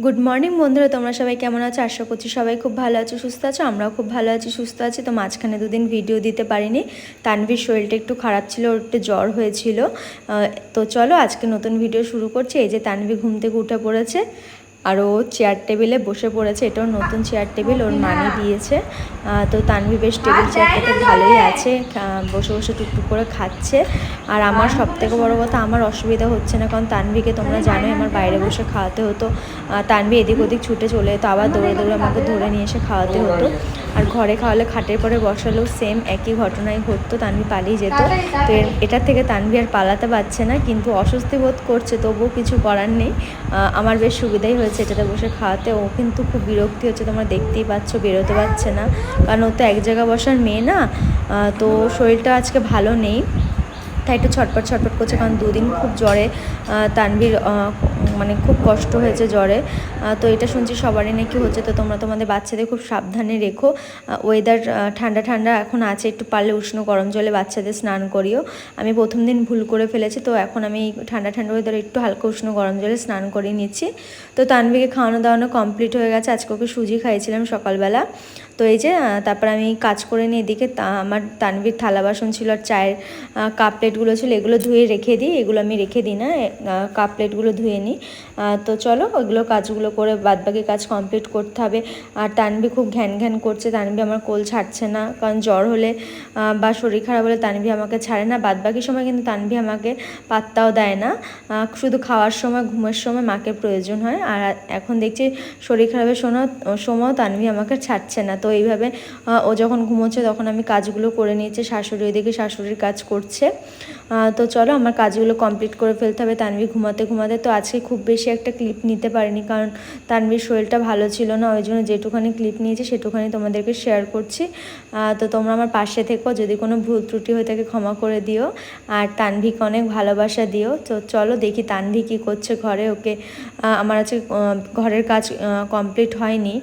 Good morning বন্ধুরা, তোমরা সবাই কেমন আছো? আশা করছি সবাই খুব ভালো আছো, সুস্থ আছো। আমরাও খুব ভালো আছি, সুস্থ আছি। তো মাঝখানে দুদিন ভিডিও দিতে পারিনি, তানভীর শরীরটা একটু খারাপ ছিল, ওর একটু জ্বর হয়েছিল। তো চলো আজকে নতুন ভিডিও শুরু করছি। এই যে তানভীর ঘুম থেকে উঠে পড়েছে আর ও চেয়ার টেবিলে বসে পড়েছে। এটাও নতুন চেয়ার টেবিল, ওর মামি দিয়েছে। তো তানভীর বেশ টেবিল চেয়ারটাতে ভালোই আছে, বসে বসে টুকটুক করে খাচ্ছে। আর আমার সবথেকে বড় কথা, আমার অসুবিধা হচ্ছে না, কারণ তানভীরকে তোমরা জানোই আমার বাইরে বসে খাওয়াতে হতো। তানভীর এদিক ওদিক ছুটে চলে যেত, আবার দৌড়ে দৌড়ে আমাকে ধরে নিয়ে এসে খাওয়াতে হতো। আর ঘরে খাওয়ালে খাটের পরে বসালেও সেম একই ঘটনাই ঘটতো, তানভীর পালিয়ে যেত। তো এটার থেকে তানভীর আর পালাতে পারছে না, কিন্তু অস্বস্তি বোধ করছে, তবুও কিছু করার নেই। আমার বেশ সুবিধাই হয়েছে এটাতে বসে খাওয়াতে। ও কিন্তু খুব বিরক্তি হচ্ছে, তোমরা দেখতেই পাচ্ছ, বেরোতে পারছে না, কারণ ও তো এক জায়গায় বসার মেয়ে না। তো শরীরটা আজকে ভালো নেই, তাই একটু ছটপট ছটপট করছে, কারণ দুদিন খুব জ্বরে তানভীর মানে খুব কষ্ট হয়েছে জ্বরে। তো এটা শুনছি সবারই নাকি হচ্ছে। তো তোমরা তোমাদের বাচ্চাদের খুব সাবধানে রেখো। ওয়েদার ঠান্ডা ঠান্ডা এখন আছে, একটু পারলে উষ্ণ গরম জলে বাচ্চাদের স্নান করিও। আমি প্রথম দিন ভুল করে ফেলেছি, তো এখন আমি ঠান্ডা ঠান্ডা ওয়েদারে একটু হালকা উষ্ণ গরম জলে স্নান করিয়ে নিচ্ছি। তো তানভীরকে খাওয়ানো দাওয়ানো কমপ্লিট হয়ে গেছে। আজকে ওকে সুজি খাইয়েছিলাম সকালবেলা। তো এই যে তারপর আমি কাজ করে নিয়ে এদিকে আমার তানভীর থালা বাসন ছিল আর চায়ের কাপ প্লেটগুলো ছিল, এগুলো ধুয়ে রেখে দিই। এগুলো আমি রেখে দিই না, কাপ প্লেটগুলো ধুয়ে নিই। তো চলো ওইগুলো কাজগুলো করে বাদবাকি কাজ কমপ্লিট করতে হবে। আর তানভীর খুব ঘ্যান ঘ্যান করছে, তানভীর আমার কোল ছাড়ছে না, কারণ জ্বর হলে বা শরীর খারাপ হলে তানভীর আমাকে ছাড়ে না। বাদবাকি সময় কিন্তু তানভীর আমাকে পাত্তাও দেয় না, শুধু খাওয়ার সময় ঘুমের সময় মাকে প্রয়োজন হয়। আর এখন দেখছি শরীর খারাপের সময়ও তানভীর আমাকে ছাড়ছে না। তো এইভাবে ও যখন ঘুমোচ্ছে তখন আমি কাজগুলো করে নিয়েছি, শাশুড়ি ওইদিকে শাশুড়ির কাজ করছে। তো চলো আমার কাজগুলো কমপ্লিট করে ফেলতে হবে তানভীর ঘুমাতে ঘুমাতে। তো আজকে খুব বেশি একটা ক্লিপ নিতে পারিনি, কারণ তানভীর শরীরটা ভালো ছিল না, ওই জন্য যেটুখানি ক্লিপ নিয়েছি সেটুখানি তোমাদেরকে শেয়ার করছি। তো তোমরা আমার পাশে থেকো, যদি কোনো ভুল ত্রুটি হয়ে থাকে ক্ষমা করে দিও, আর তানভীরকে অনেক ভালোবাসা দিও। তো চলো দেখি তানভীর কী করছে ঘরে। ওকে আমার আজকে ঘরের কাজ কমপ্লিট হয়নি,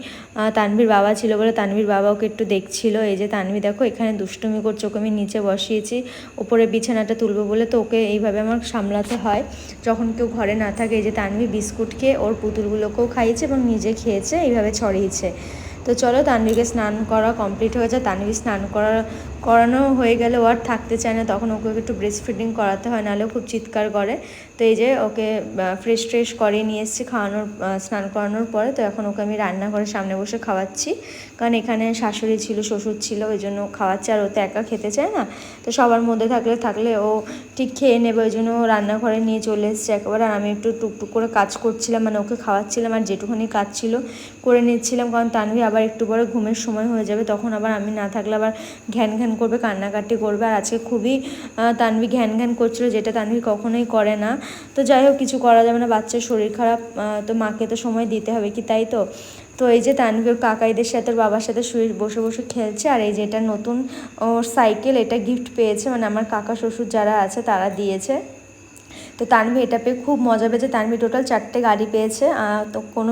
তানভীর বাবা ছিল বলে তানভীর বাবা ওকে একটু দেখছিল। এই যে তানভীর দেখো এখানে দুষ্টুমি করছে, ওকে আমি নিচে বসিয়েছি, উপরে বিছানাটা তুলবো বলে। তো ওকে এইভাবে আমার সামলাতে হয় যখন কেউ ঘরে না থাকে। এই যে তানভীর বিস্কুট খেয়ে ওর পুতুলগুলোকেও খাইয়েছে এবং নিজে খেয়েছে, এইভাবে ছড়িয়েছে। তো চলো তানভীরকে স্নান করা কমপ্লিট হয়ে যায়। তানভীর স্নান করানো হয়ে গেলে ও আর থাকতে চায় না, তখন ওকে একটু ব্রেস্ট ফিডিং করাতে হয়, নাহলেও খুব চিৎকার করে। তো এই যে ওকে ফ্রেশ করিয়ে নিয়ে এসেছি স্নান করানোর পরে। তো এখন ওকে আমি রান্নাঘরের সামনে বসে খাওয়াচ্ছি, কারণ এখানে শাশুড়ি ছিল, শ্বশুর ছিল, ওই জন্য খাওয়াচ্ছে। আর ও তো একা খেতে চায় না, তো সবার মধ্যে থাকলে ও ঠিক খেয়ে নেবে, ওই জন্য রান্নাঘরে নিয়ে চলে এসেছে একেবারে। আর আমি একটু টুকটুক করে কাজ করছিলাম, মানে ওকে খাওয়াচ্ছিলাম আর যেটুকুনি কাজ ছিল করে নিচ্ছিলাম, কারণ তানভীর আবার একটু পরে ঘুমের সময় হয়ে যাবে, তখন আবার আমি না থাকলে আবার ঘ্যান ঘ্যান করবে, কান্নাকাটি করবে। আর আজকে খুবই তানভীর ঘ্যান ঘ্যান করছিল, যেটা তানভীর কখনোই করে না। তো যাই হোক, কিছু করা যাবে না, বাচ্চার শরীর খারাপ, তো মাকে তো সময় দিতে হবে কি, তাই তো। তো এই যে তানভীর কাকাইদের সাথে ওর বাবার সাথে শুয়ে বসে বসে খেলছে। আর এই যে এটা নতুন ওর সাইকেল, এটা গিফট পেয়েছে, মানে আমার কাকা শ্বশুর যারা আছে তারা দিয়েছে। তো তানভীর এটা পেয়ে খুব মজা পেয়েছে। তানভীর টোটাল 4টে গাড়ি পেয়েছে। তো কোনো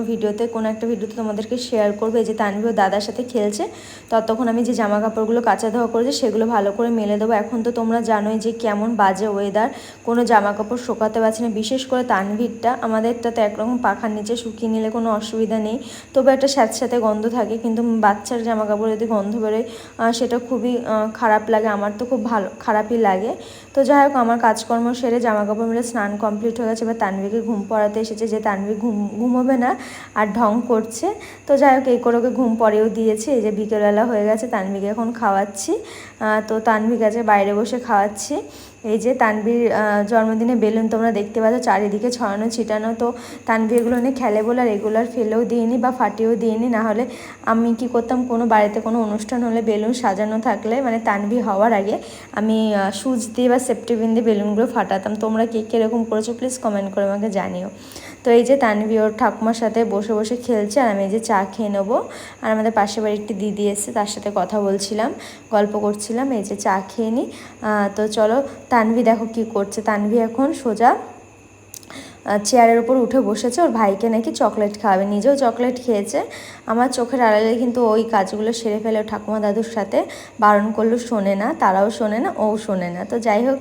একটা ভিডিওতে তোমাদেরকে শেয়ার করবে। যে তানভীর ওর দাদার সাথে খেলছে, ততক্ষণ আমি যে জামা কাপড়গুলো কাচা ধোয়া করেছি সেগুলো ভালো করে মেলে দেবো। এখন তো তোমরা জানোই যে কেমন বাজে ওয়েদার, কোনো জামা কাপড় শোকাতে পারছি না, বিশেষ করে তানভীরটা। আমাদেরটা তো একরকম পাখার নিচে শুকিয়ে নিলে কোনো অসুবিধা নেই, তবে একটা স্যাঁতস্যাঁতে গন্ধ থাকে, কিন্তু বাচ্চার জামা কাপড় যদি গন্ধ বেরোয় সেটা খুবই খারাপ লাগে, আমার তো খুব খারাপই লাগে। তো যাই হোক, আমার কাজকর্ম সেরে জামা কাপড় মিলে স্নান কমপ্লিট হয়ে গেছে। এবার তানভীরকে ঘুম পড়াতে এসেছে, যে তানভীর ঘুমোবে না আর ঢং করছে। তো যাই হোক, এই করে ওকে ঘুম পড়েও দিয়েছি। এই যে বিকেলবেলা হয়ে গেছে, তানভীরকে এখন খাওয়াচ্ছি। তো তানভীর কাছে বাইরে বসে খাওয়াচ্ছি। এই যে তানভীর জন্মদিনে বেলুন তোমরা দেখতে পাচ্ছ চারিদিকে ছড়ানো ছিটানো। তো তানভীর এগুলো নিয়ে খেলে বলে আর রেগুলার ফেলেও দিইনি বা ফাটিয়েও দিইনি, না হলে আমি কি করতাম, কোনো বাড়িতে কোনো অনুষ্ঠান হলে বেলুন সাজানো থাকলে, মানে তানভীর হওয়ার আগে আমি সুচ দিয়ে বা সেফটি পিন দিয়ে বেলুনগুলো ফাটাতাম। তোমরা কে কীরকম করেছো প্লিজ কমেন্ট করে আমাকে জানিও। তো এই যে তানভীর ওর ঠাকুমার সাথে বসে বসে খেলছে, আর আমি এই যে চা খেয়ে নেবো। আর আমাদের পাশের বাড়ির একটি দিদি এসছে, তার সাথে কথা বলছিলাম, গল্প করছিলাম। এই যে চা খেয়ে নিই। তো চলো, তানভীর দেখো কী করছে। তানভীর এখন সোজা চেয়ারের ওপর উঠে বসেছে, ওর ভাইকে নাকি চকলেট খাওয়াবে, নিজেও চকলেট খেয়েছে। আমার চোখের আড়ালে কিন্তু ওই কাজগুলো সেরে ফেলে ঠাকুমা দাদুর সাথে, বারণ করলেও শোনে না, তারাও শোনে না, ও শোনে না। তো যাই হোক,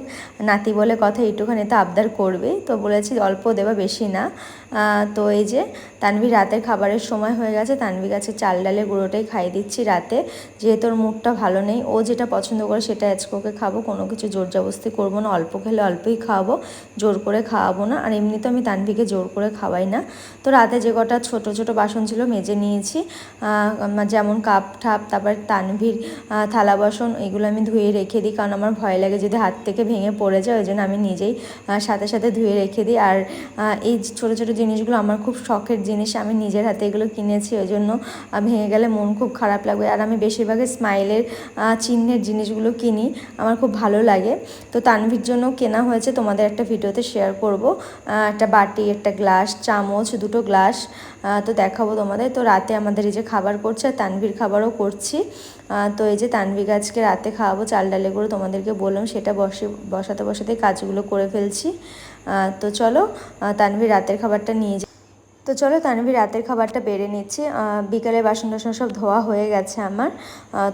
নাতি বলে কথা, একটুখানি তো আবদার করবেই, তো বলেছি অল্প দেবা, বেশি না। তো এই যে তানভি রাতের খাবারের সময় হয়ে গেছে, তানভি গাছে চাল ডালের গুঁড়োটাই খাইয়ে দিচ্ছি রাতে, যেহেতু ওর মুডটা ভালো নেই। ও যেটা পছন্দ করে সেটা আজকে ওকে খাবো, কোনো কিছু জোর জবরদস্তি করবো না, অল্প খেলে অল্পই খাওয়াবো, জোর করে খাওয়াবো না। আর এমনিতে আমি তানভিকে জোর করে খাওয়াই না। তো রাতে যে কটা ছোট ছোট বাসন ছিল মেজে নিয়েছি, যেমন কাপ ঠাপ, তারপর তানভির থালা বাসন, এগুলো আমি ধুয়ে রেখে দিই, কারণ আমার ভয় লাগে যদি হাত থেকে ভেঙে পড়ে যায়, ওই জন্য আমি নিজেই সাথে সাথে ধুয়ে রেখে দিই। আর এই ছোটো ছোটো জিনিসগুলো আমার খুব শখের জিনিস, আমি নিজের হাতে এগুলো কিনেছি, ওই জন্য ভেঙে গেলে মন খুব খারাপ লাগবে। আর আমি বেশিরভাগই স্মাইলের চিহ্নের জিনিসগুলো কিনি, আমার খুব ভালো লাগে। তো তানভির জন্য কেনা হয়েছে, তোমাদের একটা ভিডিওতে শেয়ার করব। একটা বাটি, একটা গ্লাস, চামচ, দুটো গ্লাস, তো দেখাবো তোমাদের। তো রাতে আমাদের এই যে খাবার করছে, আর তানভির খাবারও করছি। তো এই যে তানভি গাছকে রাতে খাওয়াবো চাল ডালে করে, তোমাদেরকে বললাম সেটা বসাতে বসাতে কাজগুলো করে ফেলছি। তো চলো তানভি রাতের খাবারটা নিয়ে যাই। তো চলো তানভি রাতের খাবারটা বেড়ে নিচ্ছি। বিকালে বাসন টাসন সব ধোয়া হয়ে গেছে আমার,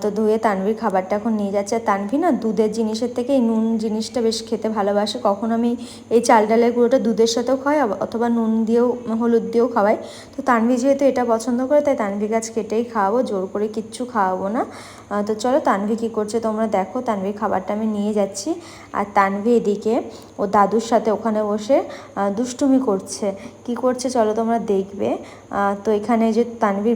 তো ধুয়ে তানভির খাবারটা এখন নিয়ে যাচ্ছে। আর তানভি না দুধের জিনিসের থেকে এই নুন জিনিসটা বেশ খেতে ভালোবাসে। কখন আমি এই চাল ডালের গুঁড়োটা দুধের সাথেও খাওয়াই, অথবা নুন দিয়েও হলুদ দিয়েও খাওয়াই। তো তানভি যেহেতু এটা পছন্দ করে, তাই তানভি গাছ কেটেই খাওয়াবো, জোর করে কিচ্ছু খাওয়াবো না। তো চলো তানভি কী করছে তোমরা দেখো। তানভির খাবারটা আমি নিয়ে যাচ্ছি, আর তানভি এদিকে ও দাদুর সাথে ওখানে বসে দুষ্টুমি করছে। কি করছে চলো তোমরা দেখবে। তো এখানে যে তানভি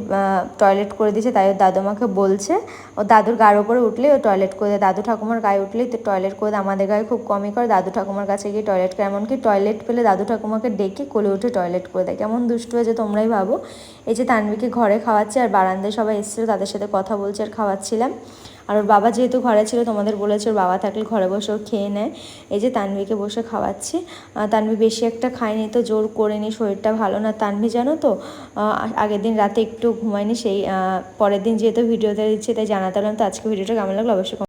টয়লেট করে দিয়েছে, তাই ওর দাদু আমাকে বলছে, ও দাদুর গায়ের ওপরে উঠলেই ও টয়লেট করে দেয়, দাদু ঠাকুমার গায়ে উঠলেই তো টয়লেট করে দেয়। আমাদের গায়ে খুব কমই করে, দাদু ঠাকুমার কাছে গিয়ে টয়লেট করে, এমনকি টয়লেট পেলে দাদু ঠাকুমাকে ডেকে কোলে উঠে টয়লেট করে দেয়। কেমন দুষ্টু হয়েছে তোমরাই ভাবো। এই যে তানভিকে ঘরে খাওয়াচ্ছে, আর বারান্দায় সবাই এসেছিলো, তাদের সাথে কথা বলছে আর খাওয়াচ্ছিলাম। আর ওর বাবা যেহেতু ঘরে ছিল, তোমাদের বলেছে ওর বাবা থাকলে ঘরে বসে ও খেয়ে নেয়। এই যে তানভিকে বসে খাওয়াচ্ছি। তানভি বেশি একটা খায়নি, তো জোর করে নি, শরীরটা ভালো না। তানভি জানো তো আগের দিন রাতে একটু ঘুমায়নি, সেই পরের দিন যেহেতু ভিডিওতে দিচ্ছি তাই জানাতে পারলাম। তো আজকে ভিডিওটা কেমন লাগলো অবশ্যই